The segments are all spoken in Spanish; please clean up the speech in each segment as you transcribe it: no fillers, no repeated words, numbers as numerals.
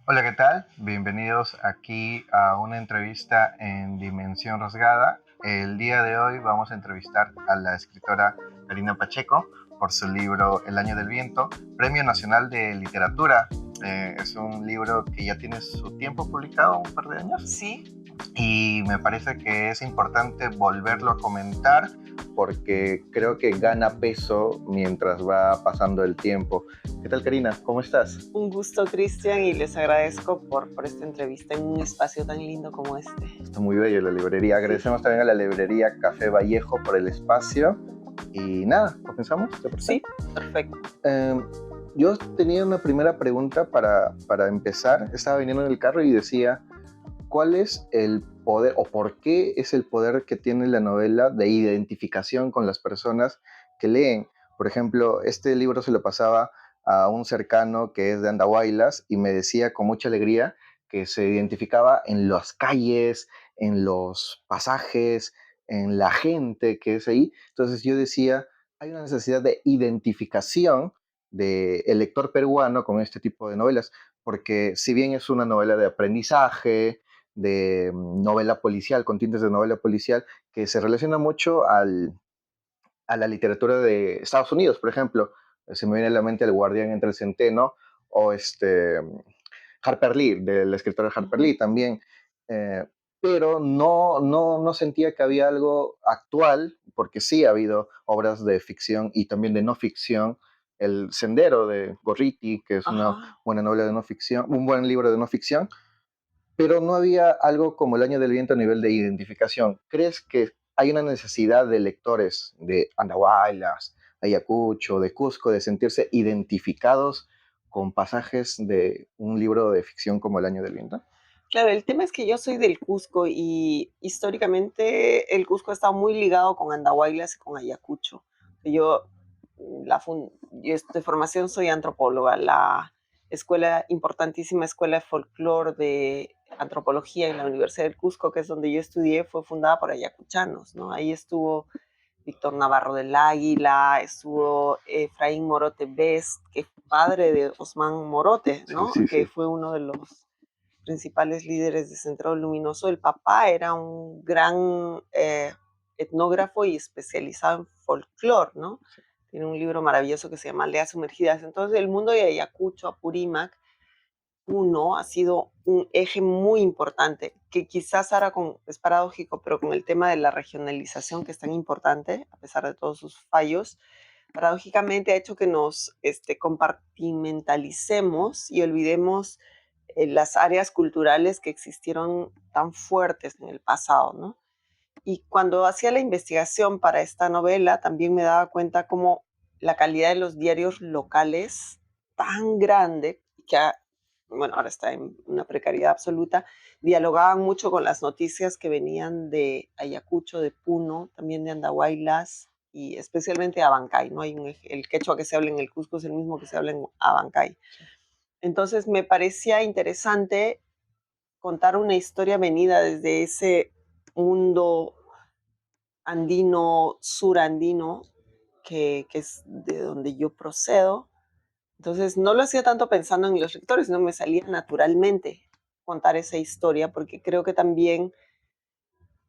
Hola, ¿qué tal? Bienvenidos aquí a una entrevista en Dimensión Rasgada. El día de hoy vamos a entrevistar a la escritora Karina Pacheco por su libro El Año del Viento, Premio Nacional de Literatura. Es un libro que ya tiene su tiempo publicado, un par de años, Sí, y me parece que es importante volverlo a comentar porque creo que gana peso mientras va pasando el tiempo. ¿Qué tal, Karina? ¿Cómo estás? un gusto, Cristian, y les agradezco por esta entrevista en un espacio tan lindo como este. Está muy bello la librería. Sí, Agradecemos también a la librería Café Vallejo por el espacio. Y nada, ¿comenzamos? ¿Te parece? sí, perfecto. Eh, yo tenía una primera pregunta para empezar. Estaba viniendo en el carro y decía, ¿cuál es el poder o por qué es el poder que tiene la novela de identificación con las personas que leen? Por ejemplo, este libro se lo pasaba a un cercano que es de Andahuaylas y me decía con mucha alegría que se identificaba en las calles, en los pasajes, en la gente que es ahí. Entonces yo decía, hay una necesidad de identificación del lector peruano con este tipo de novelas, porque si bien es una novela de aprendizaje, de novela policial, con tintes de novela policial, que se relaciona mucho a la literatura de Estados Unidos, por ejemplo. Se me viene a la mente El Guardián entre el Centeno o Harper Lee, del escritor Harper Ujú. Lee también. Eh, pero no sentía que había algo actual, porque sí ha habido obras de ficción y también de no ficción. El Sendero de Gorriti, que es una Ajá. buena novela de no ficción, un buen libro de no ficción, pero no había algo como El Año del Viento a nivel de identificación. ¿Crees que hay una necesidad de lectores de Andahuaylas, Ayacucho, de Cusco, de sentirse identificados con pasajes de un libro de ficción como El Año del Viento? Claro, el tema es que yo soy del Cusco y históricamente el Cusco ha estado muy ligado con Andahuaylas y con Ayacucho. Yo, de formación soy antropóloga. La escuela, importantísima escuela de folclore de antropología en la Universidad del Cusco, que es donde yo estudié, fue fundada por ayacuchanos, ¿no? Ahí estuvo Víctor Navarro del Águila, estuvo Efraín Morote Best, que es padre de Osman Morote, Sí, ¿no? sí, Que sí. fue uno de los principales líderes de Centro Luminoso. El papá era un gran etnógrafo y especializado en folclore, ¿no? Tiene un libro maravilloso que se llama Aldeas Sumergidas. Entonces, el mundo de Ayacucho, Apurímac, uno ha sido un eje muy importante, que quizás ahora es paradójico, pero con el tema de la regionalización, que es tan importante, a pesar de todos sus fallos, paradójicamente ha hecho que nos compartimentalicemos y olvidemos las áreas culturales que existieron tan fuertes en el pasado, ¿no? Y cuando hacía la investigación para esta novela, también me daba cuenta cómo la calidad de los diarios locales tan grande, que bueno, ahora está en una precariedad absoluta, dialogaban mucho con las noticias que venían de Ayacucho, de Puno, también de Andahuaylas y especialmente de Abancay, ¿no? El quechua que se habla en el Cusco es el mismo que se habla en Abancay. Entonces me parecía interesante contar una historia venida desde ese mundo andino, surandino, que es de donde yo procedo. Entonces no lo hacía tanto pensando en los lectores, sino me salía naturalmente contar esa historia, porque creo que también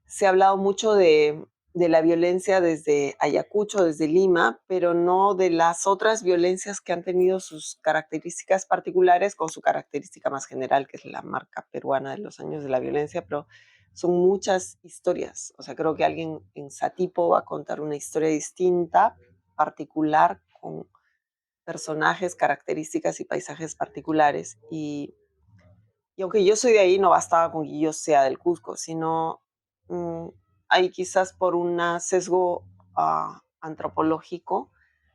se ha hablado mucho de la violencia desde Ayacucho, desde Lima, pero no de las otras violencias que han tenido sus características particulares con su característica más general, que es la marca peruana de los años de la violencia, pero son muchas historias. O sea, creo que alguien en Satipo va a contar una historia distinta, particular, con personajes, características y paisajes particulares. Y aunque yo soy de ahí, no bastaba con que yo sea del Cusco, sino mm, hay quizás por un sesgo antropológico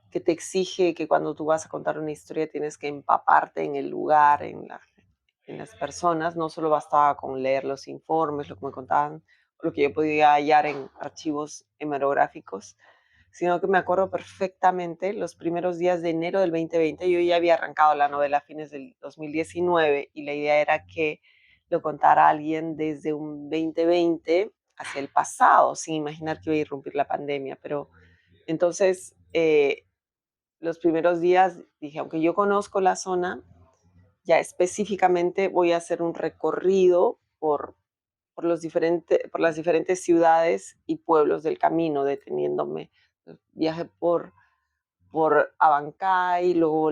que te exige que cuando tú vas a contar una historia tienes que empaparte en el lugar, en las personas. No solo bastaba con leer los informes, lo que me contaban, lo que yo podía hallar en archivos hemerográficos, sino que me acuerdo perfectamente los primeros días de enero del 2020. Yo ya había arrancado la novela a fines del 2019 y la idea era que lo contara alguien desde un 2020 hacia el pasado, sin imaginar que iba a irrumpir la pandemia. Pero entonces, los primeros días dije, aunque yo conozco la zona, ya específicamente voy a hacer un recorrido por las diferentes ciudades y pueblos del camino, deteniéndome. Viaje por Abancay, luego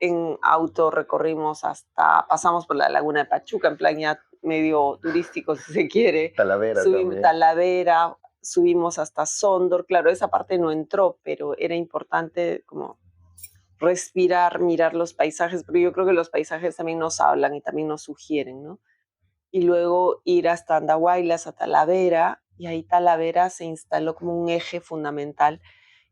en auto recorrimos pasamos por la laguna de Pachuca, en plan ya medio turístico si se quiere, Talavera subimos también. Talavera, subimos hasta Sondor, claro, esa parte no entró, pero era importante como respirar, mirar los paisajes, porque yo creo que los paisajes también nos hablan y también nos sugieren, ¿no? Y luego ir hasta Andahuaylas, a Talavera, y ahí Talavera se instaló como un eje fundamental.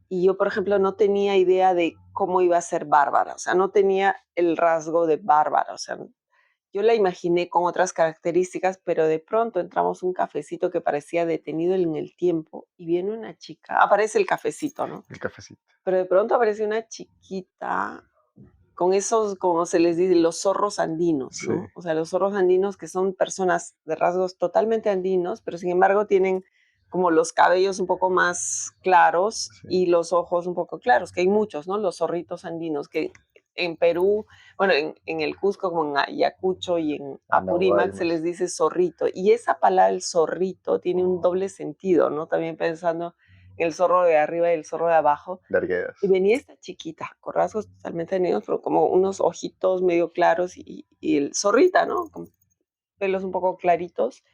Y yo, por ejemplo, no tenía idea de cómo iba a ser Bárbara, o sea, no tenía el rasgo de Bárbara, o sea, yo la imaginé con otras características, pero de pronto entramos a un cafecito que parecía detenido en el tiempo y viene una chica, aparece el cafecito, ¿no? El cafecito. Pero de pronto aparece una chiquita con esos, como se les dice, los zorros andinos, Sí, ¿no? O sea, los zorros andinos que son personas de rasgos totalmente andinos, pero sin embargo tienen como los cabellos un poco más claros sí. y los ojos un poco claros, que hay muchos, ¿no? Los zorritos andinos, que en Perú, bueno, en el Cusco, como en Ayacucho y en Apurímac se les Anahuaylas. dice zorrito. Y esa palabra, el zorrito, tiene un doble sentido, ¿no? También pensando en el zorro de arriba y el zorro de abajo. Largueras. Y venía esta chiquita, con rasgos totalmente negros, pero como unos ojitos medio claros y el zorrita, ¿no? Con pelos un poco claritos.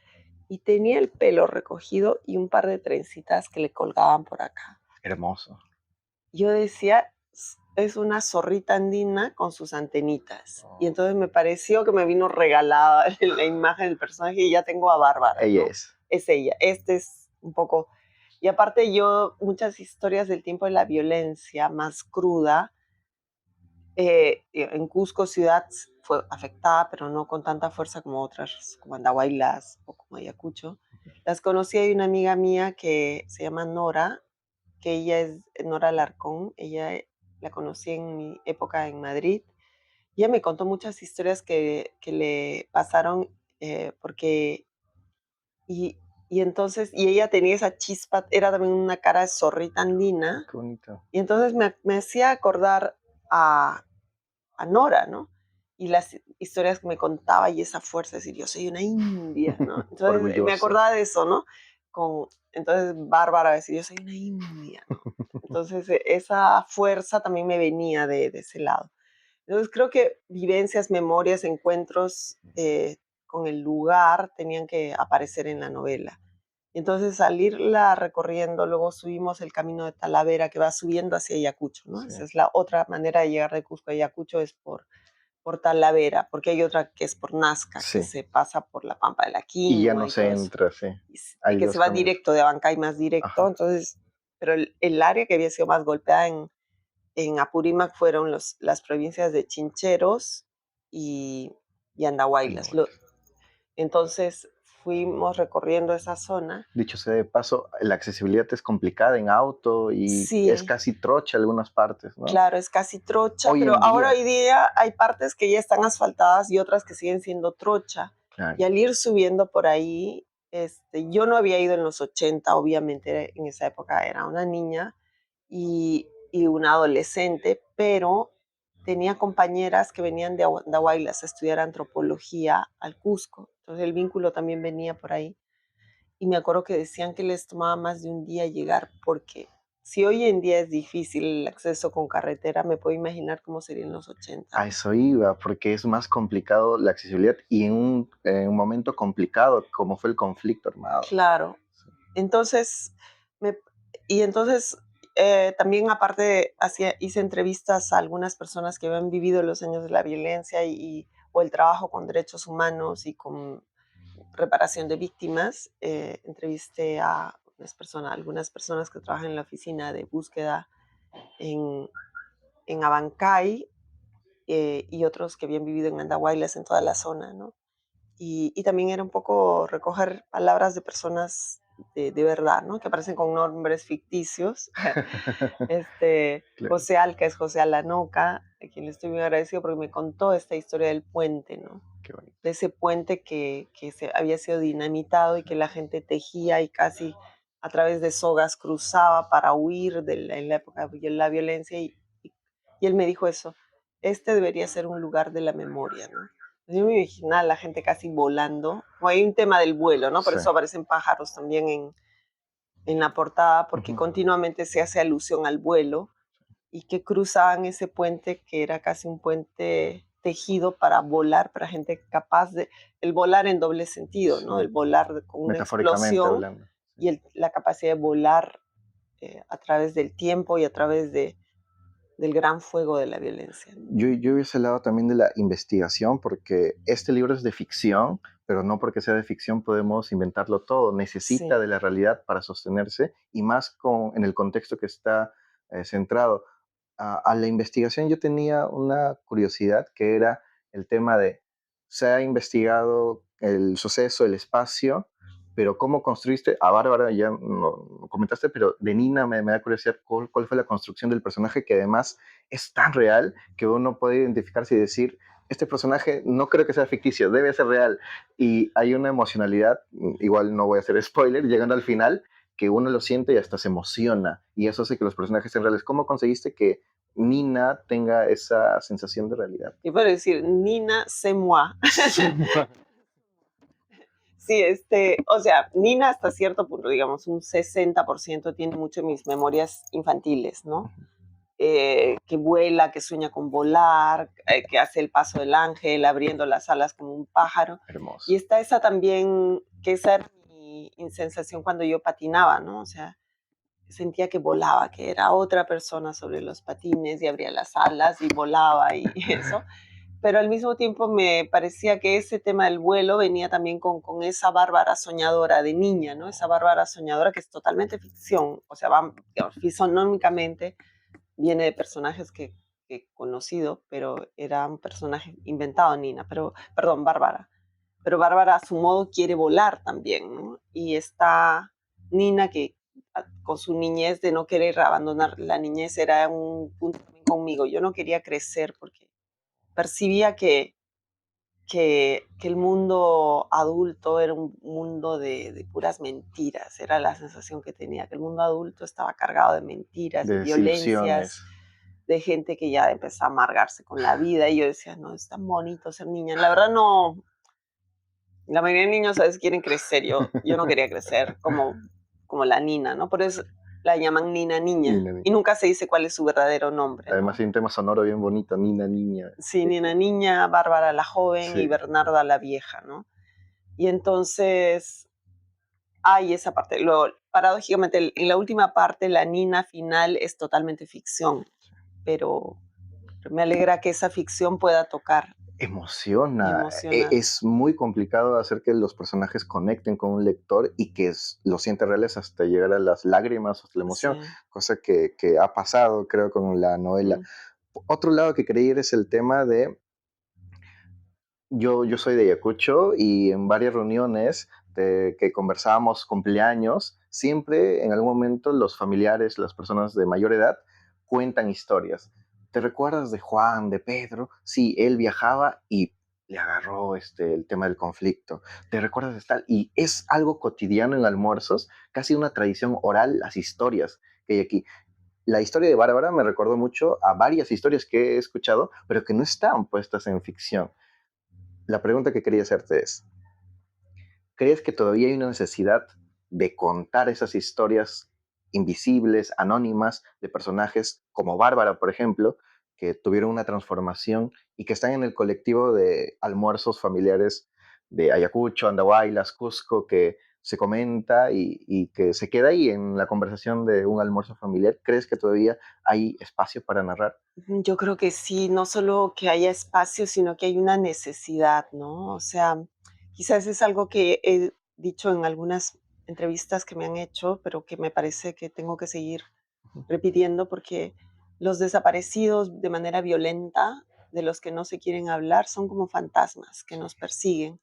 Y tenía el pelo recogido y un par de trencitas que le colgaban por acá. Hermoso. Yo decía, es una zorrita andina con sus antenitas. Y Oh. entonces me pareció que me vino regalada la imagen del personaje y ya tengo a Bárbara, Ella ¿no? es. Es ella. Este es un poco... Y aparte yo, muchas historias del tiempo de la violencia más cruda, en Cusco ciudad fue afectada, pero no con tanta fuerza como otras, como Andahuaylas o como Ayacucho. Las conocí de una amiga mía que se llama Nora, que ella es Nora Alarcón. Ella la conocí en mi época en Madrid. Ella me contó muchas historias que le pasaron porque... Y, y entonces, y ella tenía esa chispa, era también una cara de zorrita andina, Qué bonito. y entonces me hacía acordar a Nora, ¿no? Y las historias que me contaba y esa fuerza de decir, yo soy una india, ¿no? Entonces me Orgullosa. acordaba de eso, ¿no? Entonces Bárbara decir, yo soy una india, ¿no? Entonces esa fuerza también me venía de ese lado. Entonces creo que vivencias, memorias, encuentros con el lugar tenían que aparecer en la novela. Entonces salirla recorriendo, luego subimos el camino de Talavera que va subiendo hacia Ayacucho, ¿no? Sí. Esa es la otra manera de llegar de Cusco a Ayacucho, es por Talavera, porque hay otra que es por Nazca, que Sí. se pasa por la Pampa de la Y ya no Quinua y se todo eso, entra, sí. y Hay que se dos va caminos. directo de Abancay más directo, Ajá. entonces, pero el área que había sido más golpeada en Apurímac fueron las provincias de Chincheros y, y Andahuaylas. Anahuaylas. Entonces fuimos recorriendo esa zona. Dicho sea de paso, la accesibilidad es complicada en auto y es Sí, casi trocha algunas partes, ¿no? claro, es casi trocha, Hoy pero en ahora día, hoy día hay partes que ya están asfaltadas y otras que siguen siendo trocha. Y claro. al ir subiendo por ahí, yo no había ido en los 80, obviamente en esa época era una niña y una adolescente, pero tenía compañeras que venían de Andahuaylas a estudiar antropología al Cusco. Entonces el vínculo también venía por ahí. Y me acuerdo que decían que les tomaba más de un día llegar, porque si hoy en día es difícil el acceso con carretera, me puedo imaginar cómo sería en los 80, A ¿no? eso iba, porque es más complicado la accesibilidad y en un momento complicado como fue el conflicto armado. Claro. Sí. Entonces, me, y entonces también aparte hice entrevistas a algunas personas que habían vivido los años de la violencia o el trabajo con derechos humanos y con reparación de víctimas. Entrevisté a algunas personas que trabajan en la oficina de búsqueda en, en Abancay y otros que habían vivido en Andahuaylas, en toda la zona, ¿no? Y también era un poco recoger palabras de personas de verdad, ¿no? Que aparecen con nombres ficticios. Claro, José Alca es José Alanoca, a quien le estoy muy agradecido porque me contó esta historia del puente, ¿no? qué bonito. De ese puente que había sido dinamitado y que la gente tejía y casi a través de sogas cruzaba para huir en la época de la violencia. Y él me dijo eso, este debería ser un lugar de la memoria, ¿no? Yo me imagino la gente casi volando, o hay un tema del vuelo, ¿no? Por Sí. eso aparecen pájaros también en la portada, porque Ujú. continuamente se hace alusión al vuelo y que cruzaban ese puente que era casi un puente tejido para volar, para gente capaz de, el volar en doble sentido, Sí. ¿no? El volar con una Metafóricamente explosión hablando. y la capacidad de volar a través del tiempo y a través del gran fuego de la violencia. Yo hubiese hablado también de la investigación, porque este libro es de ficción, pero no porque sea de ficción podemos inventarlo todo. Necesita Sí, de la realidad para sostenerse y más en el contexto que está centrado. A la investigación yo tenía una curiosidad que era el tema de, se ha investigado el suceso, el espacio, pero cómo construiste, a Bárbara ya no comentaste, pero de Nina me da curiosidad cuál fue la construcción del personaje que además es tan real que uno puede identificarse y decir, este personaje no creo que sea ficticio, debe ser real. Y hay una emocionalidad, igual no voy a hacer spoiler, llegando al final, que uno lo siente y hasta se emociona. Y eso hace que los personajes sean reales. ¿Cómo conseguiste que Nina tenga esa sensación de realidad? y puedo decir, Nina, c'est moi. Sí. Sí, o sea, Nina hasta cierto punto, digamos, un 60% tiene mucho mis memorias infantiles, ¿no? Que vuela, que sueña con volar, que hace el paso del ángel, abriendo las alas como un pájaro. Y Hermoso. está esa también, que esa era mi sensación cuando yo patinaba, ¿no? O sea, sentía que volaba, que era otra persona sobre los patines y abría las alas y volaba y eso. Pero al mismo tiempo me parecía que ese tema del vuelo venía también con esa Bárbara soñadora de niña, ¿no? Esa Bárbara soñadora que es totalmente ficción, o sea, va, digamos, fisonómicamente viene de personajes que he conocido, pero era un personaje inventado, Nina, pero, perdón, Bárbara. Pero Bárbara a su modo quiere volar también, ¿no? Y está Nina que con su niñez de no querer abandonar la niñez era un punto también conmigo. Yo no quería crecer porque percibía que el mundo adulto era un mundo de puras mentiras, era la sensación que tenía, que el mundo adulto estaba cargado de mentiras, De de violencias, desilusiones. de gente que ya empezó a amargarse con la vida, y yo decía, no, es tan bonito ser niña. La verdad no, la mayoría de niños a veces quieren crecer, yo no quería crecer como la Nina, ¿no? Por eso la llaman Nina Niña, Nina, y nunca se dice cuál es su verdadero nombre, además ¿no? hay un tema sonoro bien bonito, Nina, niña. Sí, Nina Niña, Bárbara la joven y Sí. Bernarda la vieja, ¿no? Y entonces hay esa parte. Paradójicamente, en la última parte, la Nina final es totalmente ficción, pero me alegra que esa ficción pueda tocar y Emociona. emocionar. Es muy complicado hacer que los personajes conecten con un lector y que lo sienta reales hasta llegar a las lágrimas, hasta la emoción, Sí. cosa que ha pasado, creo, con la novela. Mm, Otro lado que quería ir es el tema de, yo soy de Ayacucho y en varias reuniones que conversábamos cumpleaños, siempre en algún momento los familiares, las personas de mayor edad, cuentan historias. ¿Te recuerdas de Juan, de Pedro? Sí, él viajaba y le agarró el tema del conflicto. ¿Te recuerdas de tal? Y es algo cotidiano en almuerzos, casi una tradición oral, las historias que hay aquí. La historia de Bárbara me recordó mucho a varias historias que he escuchado, pero que no están puestas en ficción. La pregunta que quería hacerte es, ¿crees que todavía hay una necesidad de contar esas historias invisibles, anónimas, de personajes como Bárbara, por ejemplo, que tuvieron una transformación y que están en el colectivo de almuerzos familiares de Ayacucho, Andahuaylas, Cusco, que se comenta y que se queda ahí en la conversación de un almuerzo familiar? ¿Crees que todavía hay espacio para narrar? Yo creo que sí, no solo que haya espacio, sino que hay una necesidad, ¿no? O sea, quizás es algo que he dicho en algunas entrevistas que me han hecho, pero que me parece que tengo que seguir repitiendo porque los desaparecidos de manera violenta, de los que no se quieren hablar, son como fantasmas que Sí. nos persiguen.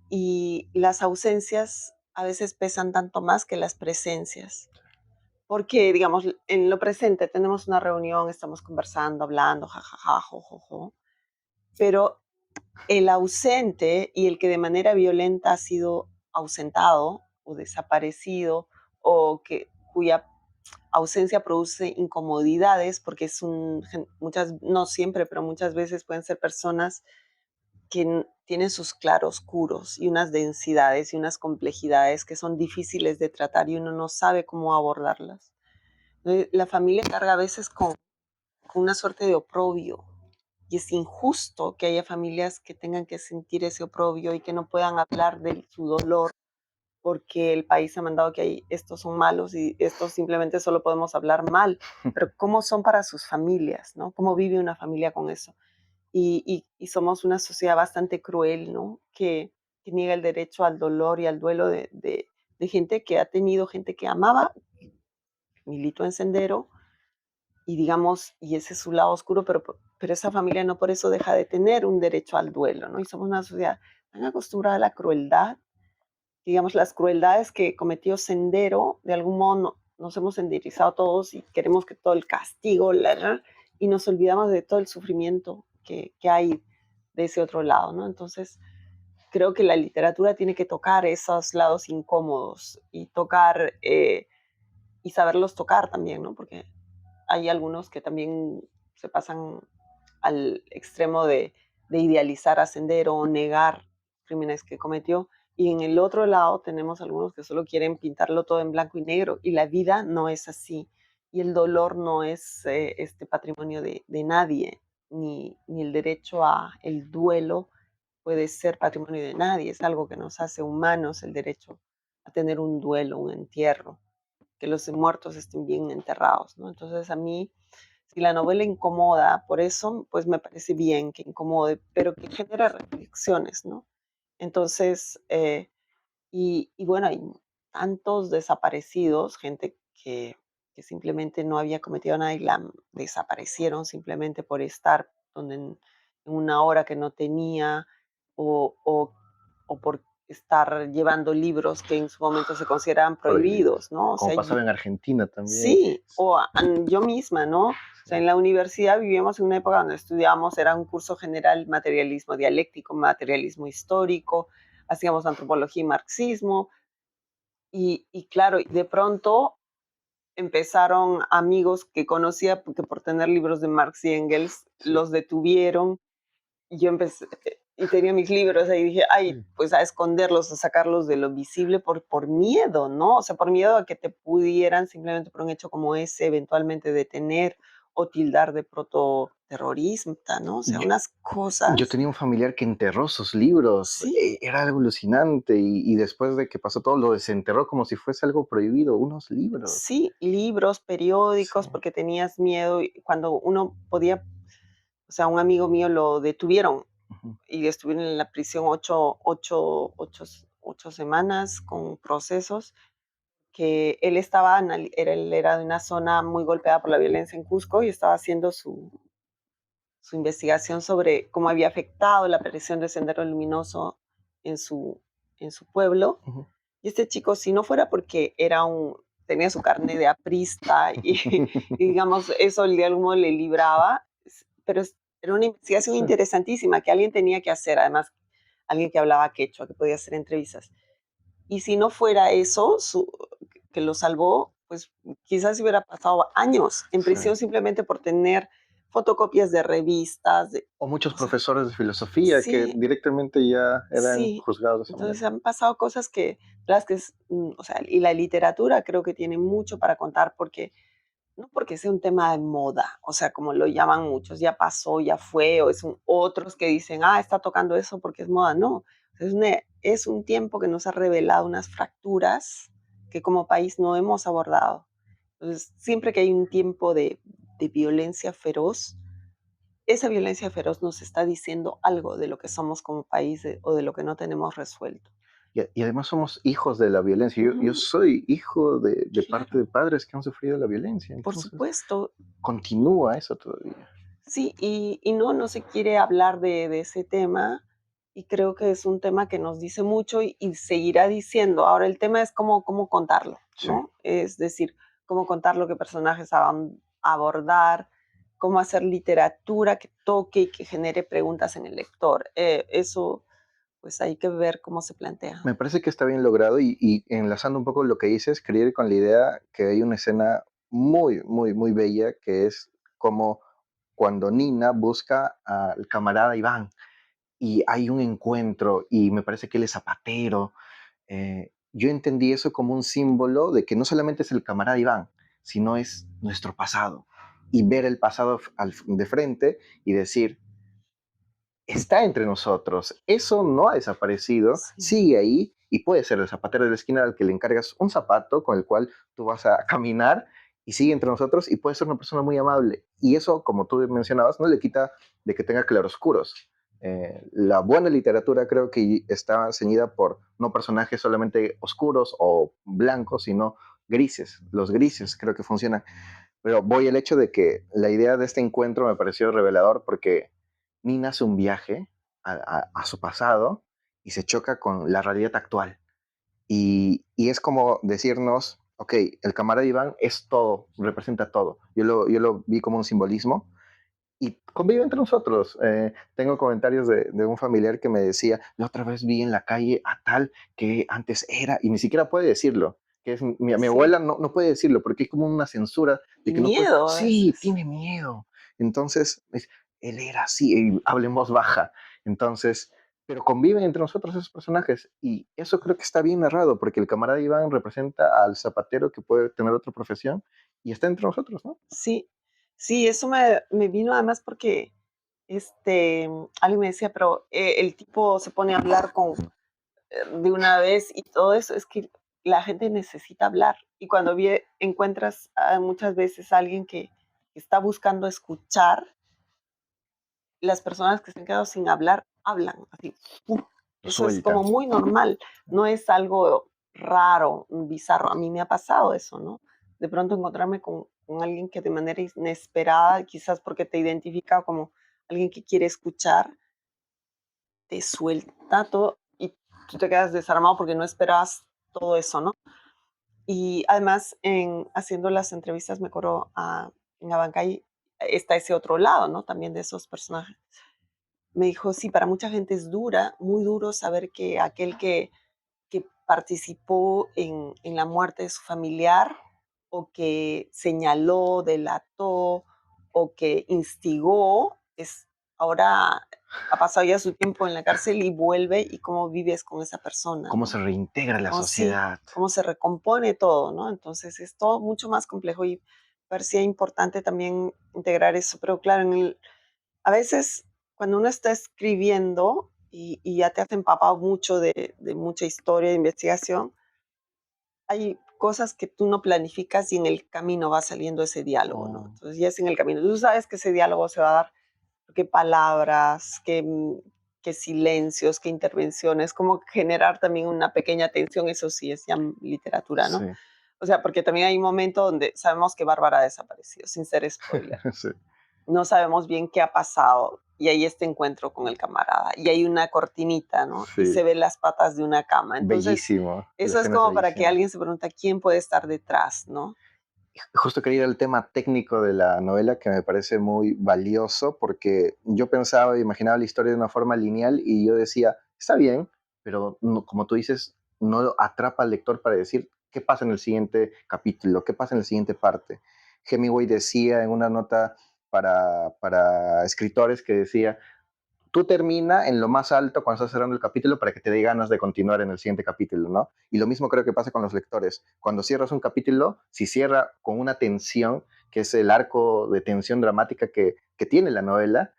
Y las ausencias a veces pesan tanto más que las presencias. Porque, digamos, en lo presente tenemos una reunión, estamos conversando, hablando, jajaja, jojojo, pero el ausente y el que de manera violenta ha sido ausentado o desaparecido o cuya ausencia produce incomodidades porque no siempre, pero muchas veces pueden ser personas que tienen sus claroscuros y unas densidades y unas complejidades que son difíciles de tratar y uno no sabe cómo abordarlas. La familia carga a veces con una suerte de oprobio y es injusto que haya familias que tengan que sentir ese oprobio y que no puedan hablar de su dolor porque el país ha mandado que estos son malos y estos simplemente solo podemos hablar mal, pero ¿cómo son para sus familias, ¿no? ¿Cómo vive una familia con eso? Y somos una sociedad bastante cruel, ¿no? Que niega el derecho al dolor y al duelo de gente que ha tenido, gente que amaba, militó en Sendero, y digamos, y ese es su lado oscuro, pero esa familia no por eso deja de tener un derecho al duelo, ¿no? Y somos una sociedad tan acostumbrada a la crueldad, digamos, las crueldades que cometió Sendero, de algún modo nos hemos enderizado todos y queremos que todo el castigo, y nos olvidamos de todo el sufrimiento que hay de ese otro lado, ¿no? Entonces, creo que la literatura tiene que tocar esos lados incómodos y tocar, y saberlos tocar también, ¿no? Porque hay algunos que también se pasan al extremo de idealizar a Sendero o negar crímenes que cometió. Y en el otro lado tenemos algunos que solo quieren pintarlo todo en blanco y negro. Y la vida no es así. Y el dolor no es este patrimonio de nadie, ni el derecho a el duelo puede ser patrimonio de nadie. Es algo que nos hace humanos, el derecho a tener un duelo, un entierro, que los muertos estén bien enterrados, ¿no? Entonces a mí, si la novela incomoda, por eso, pues me parece bien que incomode, pero que genera reflexiones, ¿no? Entonces, y bueno, hay tantos desaparecidos, gente que simplemente no había cometido nada y la desaparecieron simplemente por estar en una hora que no tenía o por estar llevando libros que en su momento se consideraban prohibidos, Prohibidos. ¿no? O Como sea, pasaba en Argentina también. sí, yo misma, ¿no? O sea, en la universidad vivíamos en una época donde estudiábamos, era un curso general, materialismo dialéctico, materialismo histórico, hacíamos antropología y marxismo, y claro, de pronto empezaron amigos que conocía, porque por tener libros de Marx y Engels, Sí. los detuvieron, y yo empecé, y tenía mis libros ahí, dije, ay, pues a esconderlos, a sacarlos de lo visible por miedo, ¿no? O sea, por miedo a que te pudieran simplemente por un hecho como ese eventualmente detener o tildar de prototerrorista, ¿no? O sea, Yo, unas yo cosas, tenía un familiar que enterró sus libros. sí, Era algo alucinante. Y después de que pasó todo, lo desenterró como si fuese algo prohibido. Unos libros. sí, libros, Sí. periódicos, porque tenías miedo, y cuando uno podía, o sea, un amigo mío lo detuvieron Ujú. y estuvieron en la prisión 8 semanas con procesos, que él era de una zona muy golpeada por la violencia en Cusco y estaba haciendo su investigación sobre cómo había afectado la aparición de Sendero Luminoso en su, en su pueblo. Ujú. Y este chico, si no fuera porque tenía su carne de aprista y digamos, eso de algún modo le libraba, pero era una investigación Sí. interesantísima que alguien tenía que hacer, además, alguien que hablaba quechua, que podía hacer entrevistas. Y si no fuera eso, que lo salvó, pues quizás hubiera pasado años en Sí. prisión simplemente por tener fotocopias de revistas, O muchos o sea, profesores de filosofía que sí, directamente ya eran sí. juzgados de esa Entonces manera. han pasado cosas o sea, y la literatura creo que tiene mucho para contar porque, no porque sea un tema de moda, o sea, como lo llaman muchos, ya pasó, ya fue, o otros que dicen, está tocando eso porque es moda, no. Es un tiempo que nos ha revelado unas fracturas que como país no hemos abordado. Entonces, siempre que hay un tiempo de violencia feroz, esa violencia feroz nos está diciendo algo de lo que somos como país o de lo que no tenemos resuelto. Y además somos hijos de la violencia. Yo Ujú, soy hijo de parte claro, de padres que han sufrido la violencia. por Entonces, supuesto. continúa eso todavía. Sí, y no se quiere hablar de ese tema, y creo que es un tema que nos dice mucho y seguirá diciendo. Ahora, el tema es cómo contarlo, Sí. ¿no? Es decir, cómo contarlo, qué personajes abordar, cómo hacer literatura que toque y que genere preguntas en el lector. Eso, pues hay que ver cómo se plantea. Me parece que está bien logrado y enlazando un poco lo que dices, quería ir con la idea que hay una escena muy, muy, muy bella, que es como cuando Nina busca al camarada Iván y hay un encuentro y me parece que él es zapatero. Yo entendí eso como un símbolo de que no solamente es el camarada Iván, sino es nuestro pasado. Y ver el pasado de frente y decir, está entre nosotros, eso no ha desaparecido, Sí, sigue ahí y puede ser el zapatero de la esquina al que le encargas un zapato con el cual tú vas a caminar y sigue entre nosotros y puede ser una persona muy amable. Y eso, como tú mencionabas, no le quita de que tenga claroscuros. La buena literatura creo que está ceñida por no personajes solamente oscuros o blancos, sino grises. Los grises creo que funcionan. Pero voy al hecho de que la idea de este encuentro me pareció revelador porque Nina hace un viaje a su pasado y se choca con la realidad actual. Y es como decirnos, ok, el camarada Iván es todo, representa todo. Yo lo vi como un simbolismo y convive entre nosotros. Tengo comentarios de un familiar que me decía, la otra vez vi en la calle a tal que antes era, y ni siquiera puede decirlo, que es mi sí. abuela no puede decirlo porque hay como una censura de Y que no puede, miedo a sí, veces. tiene miedo. Entonces, él era así, y habla en voz baja. Entonces, pero conviven entre nosotros esos personajes y eso creo que está bien narrado porque el camarada Iván representa al zapatero que puede tener otra profesión y está entre nosotros, ¿no? Sí, sí, eso me vino además porque, alguien me decía: "Pero, el tipo se pone a hablar de una vez y todo eso", es que la gente necesita hablar. Y cuando encuentras, muchas veces a alguien que está buscando escuchar, las personas que se han quedado sin hablar, hablan así, ¡pum! Eso es como Sueltan. muy normal, no es algo raro, bizarro. A mí me ha pasado eso, ¿no? De pronto encontrarme con alguien que de manera inesperada, quizás porque te identifica como alguien que quiere escuchar, te suelta todo y tú te quedas desarmado porque no esperabas todo eso, ¿no? Y además, haciendo las entrevistas, me acuerdo, en Abancay está ese otro lado, ¿no? También de esos personajes. Me dijo, sí, para mucha gente es dura, muy duro saber que aquel que participó en la muerte de su familiar o que señaló, delató o que instigó, ahora ha pasado ya su tiempo en la cárcel y vuelve y cómo vives con esa persona, Cómo se ¿no? reintegra la Como sí, sociedad. cómo se recompone todo, ¿no? Entonces es todo mucho más complejo y parecía importante también integrar eso, pero claro, a veces cuando uno está escribiendo y ya te has empapado mucho de mucha historia de investigación, hay cosas que tú no planificas y en el camino va saliendo ese diálogo, ¿no? Oh, Entonces ya es en el camino. Tú sabes que ese diálogo se va a dar, qué palabras, qué silencios, qué intervenciones, como generar también una pequeña tensión, eso sí es ya literatura, ¿no? sí, O sea, porque también hay un momento donde sabemos que Bárbara ha desaparecido, sin ser spoiler. sí. No sabemos bien qué ha pasado y hay este encuentro con el camarada y hay una cortinita, ¿no? Y Sí, se ven las patas de una cama. Entonces, bellísimo, la eso es escena es como para que bellísima. alguien se pregunte quién puede estar detrás, ¿no? Justo quería ir al tema técnico de la novela que me parece muy valioso porque yo pensaba, imaginaba la historia de una forma lineal y yo decía, está bien, pero como tú dices, no atrapa al lector para decir qué pasa en el siguiente capítulo, qué pasa en la siguiente parte. Hemingway decía en una nota para escritores que decía, tú termina en lo más alto cuando estás cerrando el capítulo para que te dé ganas de continuar en el siguiente capítulo, ¿no? Y lo mismo creo que pasa con los lectores. Cuando cierras un capítulo, si cierra con una tensión, que es el arco de tensión dramática que tiene la novela,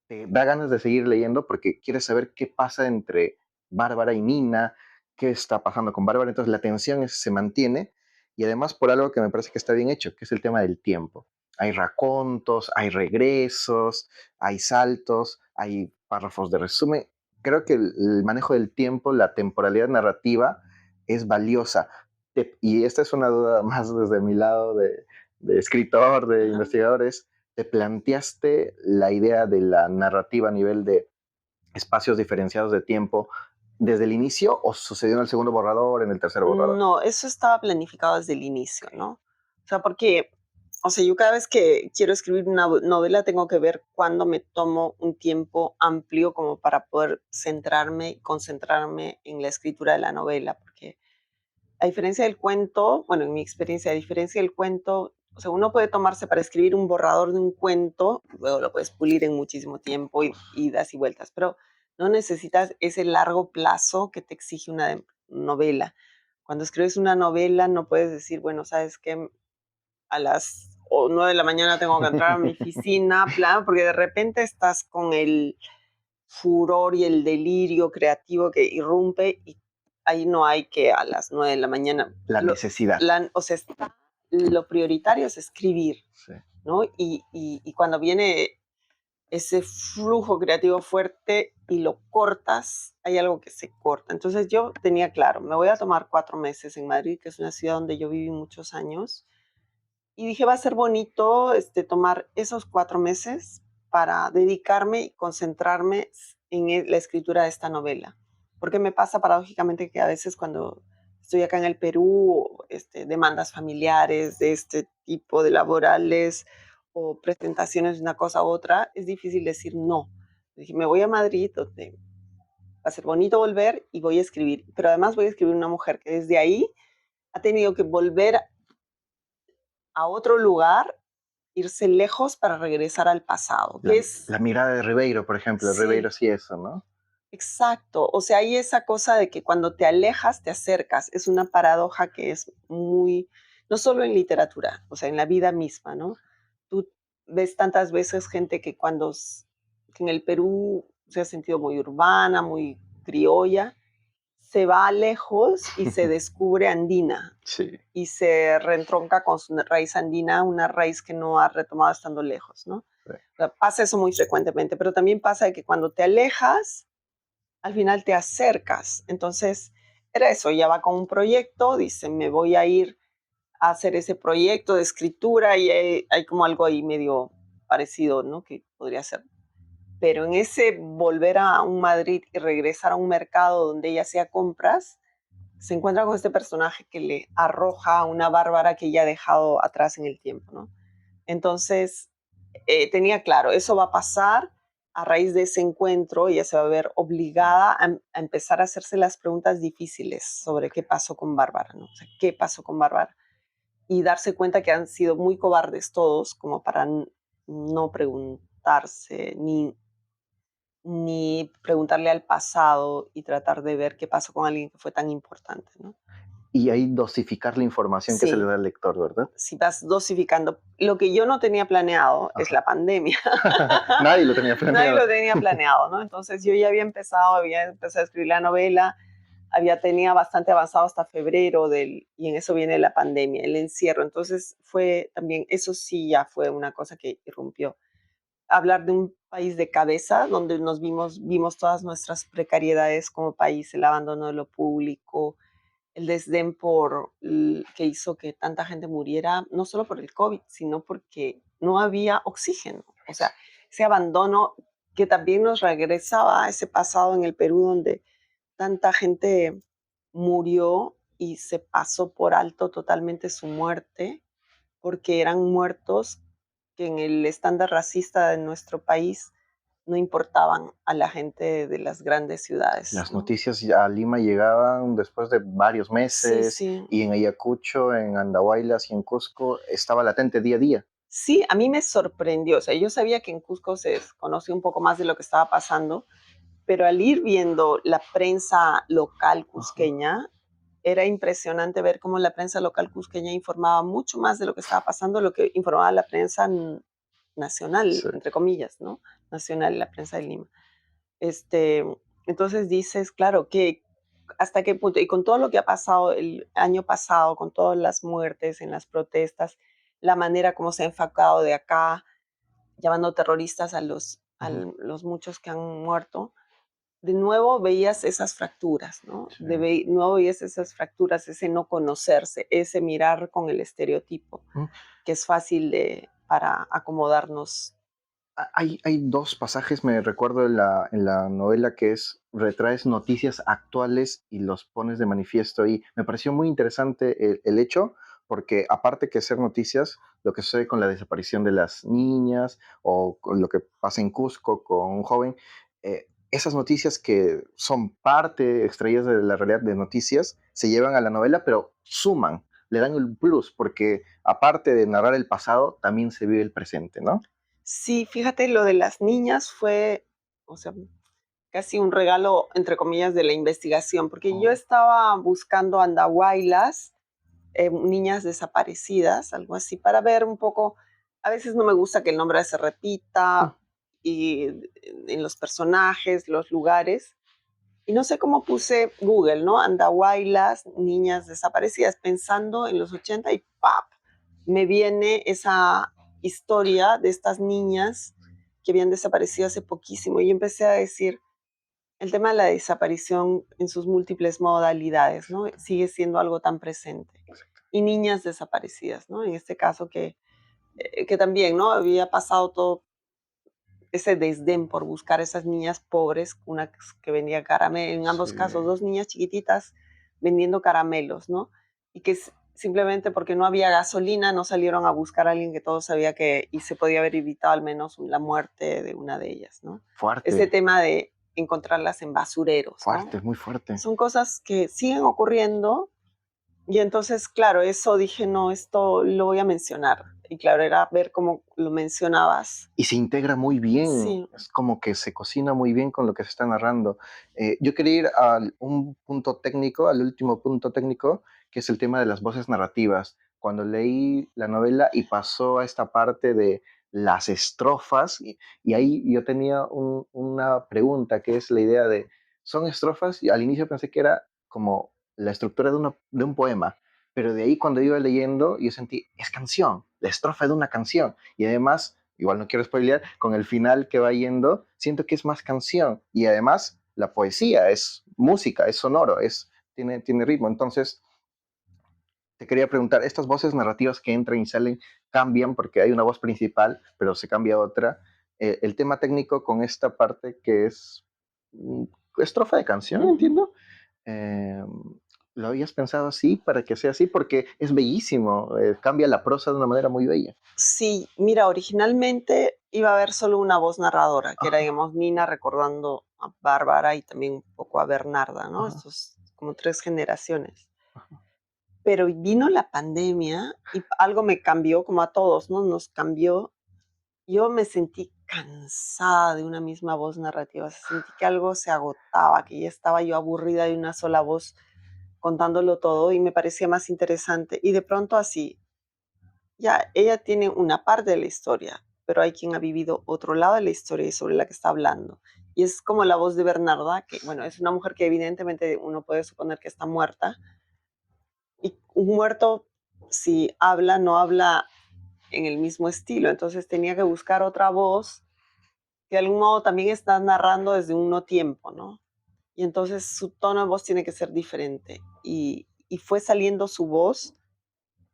te da ganas de seguir leyendo porque quieres saber qué pasa entre Bárbara y Nina, qué está pasando con Bárbara. Entonces la tensión se mantiene y además por algo que me parece que está bien hecho, que es el tema del tiempo. Hay racontos, hay regresos, hay saltos, hay párrafos de resumen. Creo que el manejo del tiempo, la temporalidad narrativa es valiosa. Y esta es una duda más desde mi lado de escritor, de Ajá. investigadores. ¿Te planteaste la idea de la narrativa a nivel de espacios diferenciados de tiempo desde el inicio o sucedió en el segundo borrador, en el tercer borrador? No, eso estaba planificado desde el inicio, ¿no? O sea, porque, o sea, yo cada vez que quiero escribir una novela tengo que ver cuándo me tomo un tiempo amplio como para poder centrarme y concentrarme en la escritura de la novela, porque a diferencia del cuento, bueno, en mi experiencia, a diferencia del cuento, O sea, uno puede tomarse para escribir un borrador de un cuento, luego lo puedes pulir en muchísimo tiempo y idas y vueltas, pero no necesitas ese largo plazo que te exige una novela. Cuando escribes una novela no puedes decir, bueno, sabes que a las 9 de la mañana tengo que entrar a mi oficina, plan, porque de repente estás con el furor y el delirio creativo que irrumpe y ahí no hay que a las 9 de la mañana. La necesidad. O sea, lo prioritario es escribir, Sí. ¿no? Y cuando viene ese flujo creativo fuerte y lo cortas, hay algo que se corta. Entonces yo tenía claro, me voy a tomar 4 meses en Madrid, que es una ciudad donde yo viví muchos años, y dije, va a ser bonito tomar esos 4 meses para dedicarme y concentrarme en la escritura de esta novela. Porque me pasa paradójicamente que a veces cuando estoy acá en el Perú, demandas familiares de este tipo de laborales o presentaciones de una cosa u otra, es difícil decir no. Dije, me voy a Madrid, donde va a ser bonito volver y voy a escribir. Pero además voy a escribir una mujer que desde ahí ha tenido que volver a otro lugar, irse lejos para regresar al pasado, La, que es, la mirada de Ribeiro, por ejemplo. Ribeiro sí, sí eso, ¿no? exacto. O sea, hay esa cosa de que cuando te alejas, te acercas. Es una paradoja que es muy, no solo en literatura, o sea, en la vida misma, ¿no? Tú ves tantas veces gente que que en el Perú se ha sentido muy urbana, muy criolla, se va lejos y se descubre andina Sí. y se reentronca con su raíz andina, una raíz que no ha retomado estando lejos, ¿no? Sí. O sea, pasa eso muy frecuentemente, pero también pasa de que cuando te alejas, al final te acercas. Entonces, era eso, ya va con un proyecto, dice, me voy a ir a hacer ese proyecto de escritura y hay como algo ahí medio parecido, ¿no? Que podría ser. Pero en ese volver a un Madrid y regresar a un mercado donde ella hacía compras, se encuentra con este personaje que le arroja a una Bárbara que ella ha dejado atrás en el tiempo, ¿no? Entonces, tenía claro, eso va a pasar a raíz de ese encuentro, ella se va a ver obligada a empezar a hacerse las preguntas difíciles sobre qué pasó con Bárbara, ¿no? O sea, qué pasó con Bárbara y darse cuenta que han sido muy cobardes todos como para no preguntarse ni preguntarle al pasado y tratar de ver qué pasó con alguien que fue tan importante, ¿no? Y ahí dosificar la información que se le Sí, da al lector, ¿verdad? si vas dosificando. Lo que yo no tenía planeado es Ajá. la pandemia. Nadie lo tenía Nadie planeado. lo tenía planeado, ¿no? Entonces yo ya había empezado a escribir la novela, tenía bastante avanzado hasta febrero y en eso viene la pandemia, el encierro. Entonces fue también, eso sí ya fue una cosa que irrumpió. Hablar de un país de cabeza, donde vimos todas nuestras precariedades como país, el abandono de lo público, el desdén que hizo que tanta gente muriera, no solo por el COVID, sino porque no había oxígeno. O sea, ese abandono que también nos regresaba a ese pasado en el Perú donde tanta gente murió y se pasó por alto totalmente su muerte, porque eran muertos que en el estándar racista de nuestro país no importaban a la gente de las grandes ciudades, Las ¿no? noticias a Lima llegaban después de varios Sí, meses sí. y en Ayacucho, en Andahuaylas y en Cusco estaba latente día a día. Sí, a mí me sorprendió. O sea, yo sabía que en Cusco se conocía un poco más de lo que estaba pasando, pero al ir viendo la prensa local Ajá. cusqueña, era impresionante ver cómo la prensa local cusqueña informaba mucho más de lo que estaba pasando, de lo que informaba la prensa nacional, Sí. entre comillas, ¿no? Nacional, la prensa de Lima. Este, entonces dices, claro, que hasta qué punto, y con todo lo que ha pasado el año pasado, con todas las muertes en las protestas, la manera como se ha enfocado de acá, llamando terroristas Ujú. los muchos que han muerto, de nuevo veías esas fracturas, ¿no? Sí. Nuevo veías esas fracturas, ese no conocerse, ese mirar con el estereotipo, Mm. que es fácil para acomodarnos. Hay dos pasajes, me recuerdo en la novela, que es retraes noticias actuales y los pones de manifiesto. Y me pareció muy interesante el hecho, porque aparte que ser noticias, lo que sucede con la desaparición de las niñas o con lo que pasa en Cusco con un joven, esas noticias que son parte extraídas de la realidad de noticias se llevan a la novela, pero suman. le dan un plus, porque aparte de narrar el pasado, también se vive el presente, ¿no? Sí, fíjate, lo de las niñas fue, o sea, casi un regalo, entre comillas, de la investigación, porque yo Oh, estaba buscando andahuaylas, niñas desaparecidas, algo así, para ver un poco. A veces no me gusta que el nombre se mm, repita y en los personajes, los lugares. Y no sé cómo puse Google, ¿no? Andahuaylas, niñas desaparecidas, pensando en los 80 y ¡pap! Me viene esa historia de estas niñas que habían desaparecido hace poquísimo. Y empecé a decir, el tema de la desaparición en sus múltiples modalidades, ¿no? Sigue siendo algo tan presente. Y niñas desaparecidas, ¿no? En este caso que también, ¿no? Había pasado todo ese desdén por buscar a esas niñas pobres, una que vendía caramelos, en sí, ambos casos, dos niñas chiquititas vendiendo caramelos, ¿no? Y que simplemente porque no había gasolina no salieron a buscar a alguien que todos sabía que y se podía haber evitado al menos la muerte de una de ellas, ¿no? Ese fuerte, tema de encontrarlas en basureros, ¿no? fuerte, muy fuerte. Son cosas que siguen ocurriendo y entonces, claro, eso dije, no, esto lo voy a mencionar. Y claro, era ver cómo lo mencionabas. Y se integra muy bien, Sí. es como que se cocina muy bien con lo que se está narrando. Yo quería ir a un punto técnico, al último punto técnico, que es el tema de las voces narrativas. Cuando leí la novela y pasó a esta parte de las estrofas, y ahí yo tenía una pregunta, que es la idea de, ¿son estrofas? Y al inicio pensé que era como la estructura de un poema, pero de ahí cuando iba leyendo, yo sentí, es canción, la estrofa de una canción. Y además, igual no quiero spoilear, con el final que va yendo, siento que es más canción. Y además, la poesía es música, es sonoro, tiene ritmo. Entonces, te quería preguntar, estas voces narrativas que entran y salen cambian porque hay una voz principal, pero se cambia a otra. El tema técnico con esta parte que es mm, estrofa de canción, Ujú. entiendo. Eh, ¿Lo habías pensado así para que sea así? Porque es bellísimo, cambia la prosa de una manera muy bella. Sí, mira, originalmente iba a haber solo una voz narradora, que era, Ajá, digamos, Nina recordando a Bárbara y también un poco a Bernarda, ¿no? ajá, Estos como 3 generaciones. ajá. Pero vino la pandemia y algo me cambió, como a todos, ¿no? Nos cambió. Yo me sentí cansada de una misma voz narrativa, o sea, sentí que algo se agotaba, que ya estaba yo aburrida de una sola voz contándolo todo y me parecía más interesante. Y de pronto así, ya, ella tiene una parte de la historia, pero hay quien ha vivido otro lado de la historia y sobre la que está hablando. Y es como la voz de Bernarda, que bueno, es una mujer que evidentemente uno puede suponer que está muerta. Y un muerto, si habla, no habla en el mismo estilo. Entonces tenía que buscar otra voz que de algún modo también está narrando desde un no tiempo, ¿no? Y entonces su tono de voz tiene que ser diferente. Y fue saliendo su voz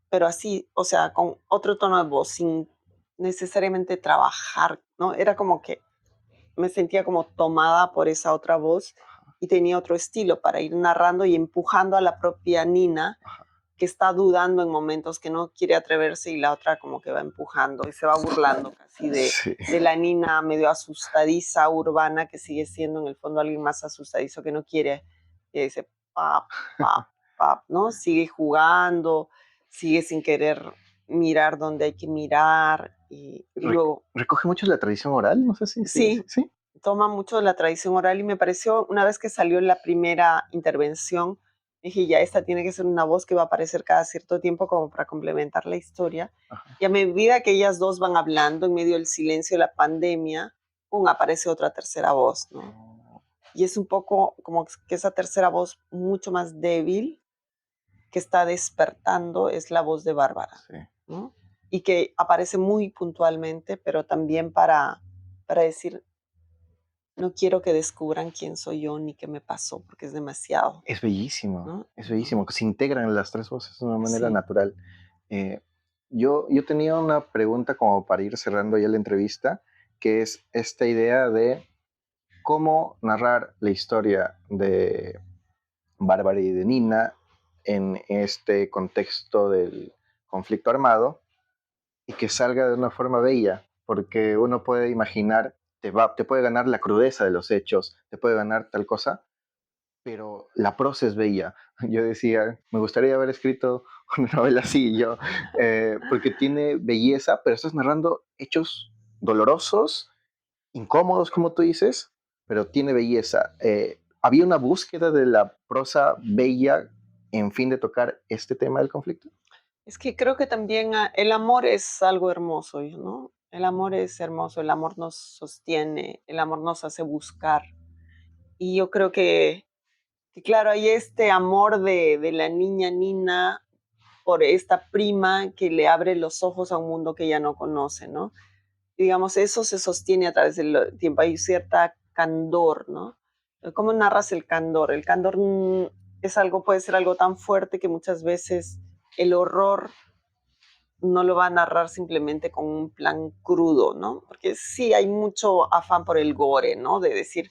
pero así, o sea, con otro tono de voz, sin necesariamente trabajar, ¿no? Era como que me sentía como tomada por esa otra voz y tenía otro estilo para ir narrando y empujando a la propia Nina, que está dudando en momentos, que no quiere atreverse y la otra como que va empujando y se va burlando casi Sí, de la Nina medio asustadiza urbana, que sigue siendo en el fondo alguien más asustadizo que no quiere, que dice, pap, pap, pap, ¿no? Sigue jugando, sigue sin querer mirar donde hay que mirar y luego, recoge mucho la tradición oral, no sé sí, sí. toma mucho de la tradición oral y me pareció, una vez que salió la primera intervención, dije, ya, esta tiene que ser una voz que va a aparecer cada cierto tiempo como para complementar la historia. Ajá. Y a medida que ellas dos van hablando en medio del silencio de la pandemia, ¡pum!, aparece otra tercera voz, ¿no? Oh, Y es un poco como que esa tercera voz mucho más débil que está despertando es la voz de Bárbara, sí. ¿no? Y que aparece muy puntualmente, pero también para decir, no quiero que descubran quién soy yo ni qué me pasó, porque es demasiado, ¿no? Es bellísimo, que se integran las tres voces de una manera Sí. natural. Eh, yo tenía una pregunta como para ir cerrando ya la entrevista, que es esta idea de cómo narrar la historia de Bárbara y de Nina en este contexto del conflicto armado y que salga de una forma bella, porque uno puede imaginar, te puede ganar la crudeza de los hechos, te puede ganar tal cosa, pero la prosa es bella. Yo decía, me gustaría haber escrito una novela así, yo, porque tiene belleza, pero estás narrando hechos dolorosos, incómodos, como tú dices, pero tiene belleza. ¿Había una búsqueda de la prosa bella en fin de tocar este tema del conflicto? Es que creo que también el amor es algo hermoso, ¿no? El amor es hermoso, el amor nos sostiene, el amor nos hace buscar. Y yo creo que claro, hay este amor de la niña Nina por esta prima que le abre los ojos a un mundo que ella no conoce, ¿no? Y digamos, eso se sostiene a través del tiempo. Hay cierta candor, ¿no? ¿Cómo narras el candor? El candor es algo, puede ser algo tan fuerte que muchas veces el horror no lo va a narrar simplemente con un plan crudo, ¿no? Porque sí hay mucho afán por el gore, ¿no? De decir,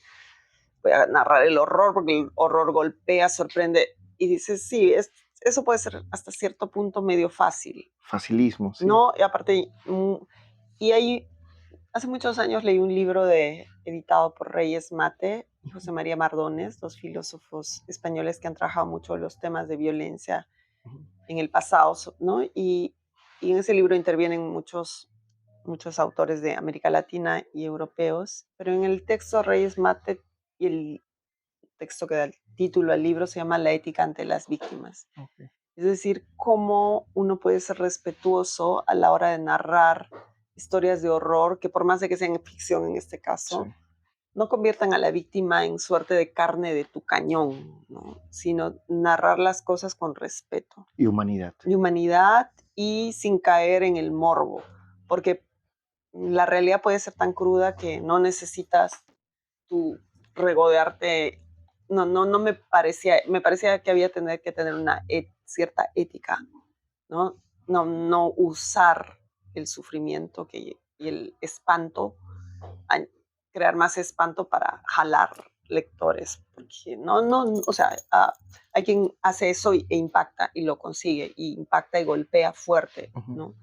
voy a narrar el horror porque el horror golpea, sorprende. Y dices, sí, eso puede ser hasta cierto punto medio fácil, Facilismo, sí. ¿no? Y aparte, y hay, hace muchos años leí un libro editado por Reyes Mate y José María Mardones, dos filósofos españoles que han trabajado mucho los temas de violencia en el pasado, ¿no? Y en ese libro intervienen muchos autores de América Latina y europeos, pero en el texto Reyes Mate y el texto que da el título al libro se llama La ética ante las víctimas. Okay. Es decir, cómo uno puede ser respetuoso a la hora de narrar historias de horror, que por más de que sean ficción en este Sí. caso, no conviertan a la víctima en suerte de carne de tu cañón, ¿no? Sino narrar las cosas con respeto. Y humanidad. De humanidad y sin caer en el morbo, porque la realidad puede ser tan cruda que no necesitas tú regodearte. No me parecía que había que tener una cierta ética, ¿no? No usar el sufrimiento y el espanto, a crear más espanto para jalar lectores, porque o sea, hay quien hace eso e impacta y lo consigue, y impacta y golpea fuerte, ¿no?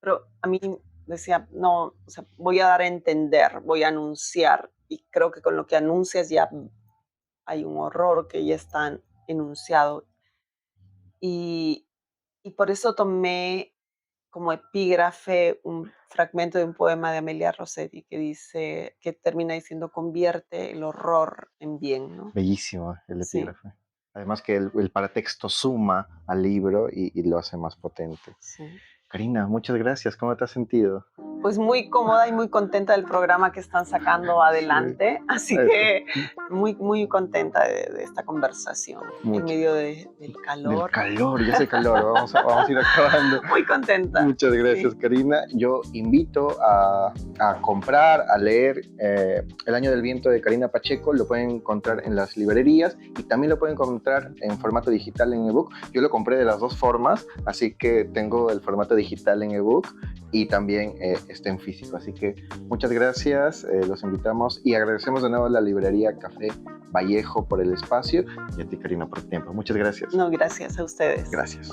Pero a mí decía, no, o sea, voy a dar a entender, voy a anunciar, y creo que con lo que anuncias ya hay un horror que ya está enunciado, y, y por eso tomé como epígrafe un fragmento de un poema de Amelia Rossetti que dice, que termina diciendo, convierte el horror en bien, ¿no? Bellísimo el Sí, epígrafe. Además que el paratexto suma al libro y lo hace más potente. sí. Karina, muchas gracias. ¿Cómo te has sentido? Pues muy cómoda y muy contenta del programa que están sacando Sí. adelante, así Eso. que muy contenta de esta conversación en Mucho. medio del Del calor. calor, ya hace calor. Vamos a ir acabando. Muy contenta. Muchas gracias, Sí. Karina. Yo invito a comprar, a leer El Año del Viento de Karina Pacheco. Lo pueden encontrar en las librerías y también lo pueden encontrar en formato digital en ebook. Yo lo compré de las dos formas, así que tengo el formato digital en ebook y también está en físico. Así que muchas gracias, los invitamos y agradecemos de nuevo a la librería Café Vallejo por el espacio y a ti, Karina, por el tiempo. Muchas gracias. No, gracias a ustedes. Gracias.